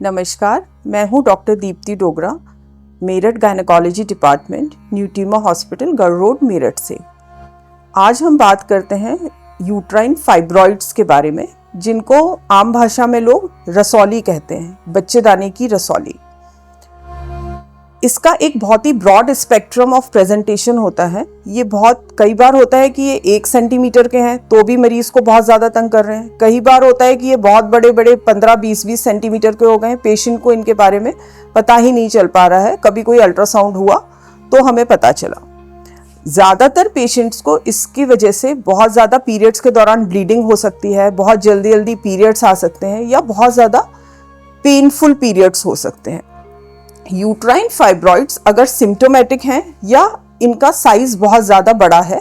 नमस्कार, मैं हूं doctor Deepti Dogra, Meerut gynaecology department, Nutema hospital, Garh road, Meerut से। आज हम बात करते हैं यूट्राइन फाइब्रॉइड्स के बारे में, जिनको आम भाषा में लोग रसौली कहते हैं, बच्चेदानी की रसौली। इसका एक बहुत ही ब्रॉड स्पेक्ट्रम ऑफ प्रेजेंटेशन होता है। ये कई बार होता है कि ये 1 सेंटीमीटर के हैं तो भी मरीज को बहुत ज़्यादा तंग कर रहे हैं। कई बार होता है कि ये बहुत बड़े बड़े 15-20 सेंटीमीटर के हो गए हैं, पेशेंट को इनके बारे में पता ही नहीं चल पा रहा है। कभी कोई अल्ट्रासाउंड हुआ तो हमें पता चला। ज़्यादातर पेशेंट्स को इसकी वजह से बहुत ज़्यादा पीरियड्स के दौरान ब्लीडिंग हो सकती है, बहुत जल्दी जल्दी पीरियड्स आ सकते हैं या बहुत ज़्यादा पेनफुल पीरियड्स हो सकते हैं। यूट्राइन फाइब्रॉइड्स अगर सिम्टोमेटिक हैं या इनका साइज बहुत ज़्यादा बड़ा है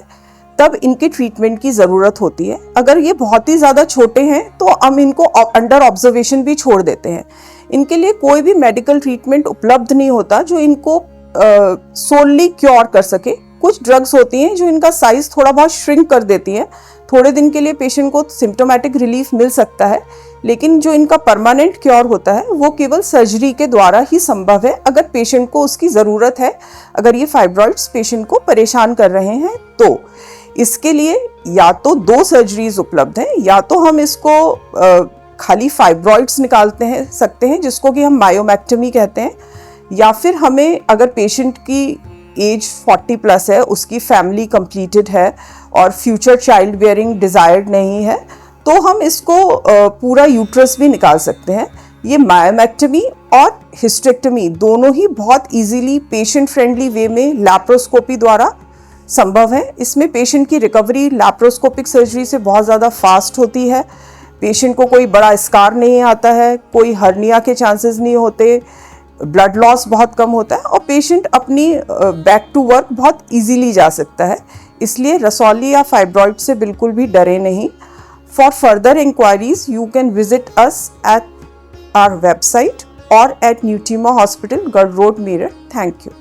तब इनके ट्रीटमेंट की ज़रूरत होती है। अगर ये बहुत ही ज़्यादा छोटे हैं तो हम इनको अंडर ऑब्जर्वेशन भी छोड़ देते हैं। इनके लिए कोई भी मेडिकल ट्रीटमेंट उपलब्ध नहीं होता जो इनको सोलली क्योर कर सके। कुछ ड्रग्स होती हैं जो इनका साइज थोड़ा बहुत श्रिंक कर देती हैं। थोड़े दिन के लिए पेशेंट को सिम्टोमेटिक रिलीफ मिल सकता है, लेकिन जो इनका परमानेंट क्योर होता है वो केवल सर्जरी के द्वारा ही संभव है, अगर पेशेंट को उसकी ज़रूरत है। अगर ये फाइब्रॉइड्स पेशेंट को परेशान कर रहे हैं तो इसके लिए या तो 2 सर्जरीज उपलब्ध हैं, या तो हम इसको खाली फाइब्रॉइड्स निकालते सकते हैं जिसको कि हम मायोमेक्टमी कहते हैं, या फिर हमें अगर पेशेंट की एज 40+ है, उसकी फैमिली कंप्लीटेड है और फ्यूचर चाइल्ड बेयरिंग डिज़ायर्ड नहीं है तो हम इसको पूरा यूट्रस भी निकाल सकते हैं। ये मायोमेक्टमी और हिस्टेक्टमी दोनों ही बहुत इजीली पेशेंट फ्रेंडली वे में लैप्रोस्कोपी द्वारा संभव है। इसमें पेशेंट की रिकवरी लैप्रोस्कोपिक सर्जरी से बहुत ज़्यादा फास्ट होती है। पेशेंट को कोई बड़ा स्कार नहीं आता है, कोई हर्निया के चांसेस नहीं होते, ब्लड लॉस बहुत कम होता है और पेशेंट अपनी बैक टू वर्क बहुत इजीली जा सकता है। इसलिए रसौली या फाइब्रॉइड से बिल्कुल भी डरे नहीं। For further inquiries, you can visit us at our website or at Newtima Hospital, Garh Road, Meerut. Thank you.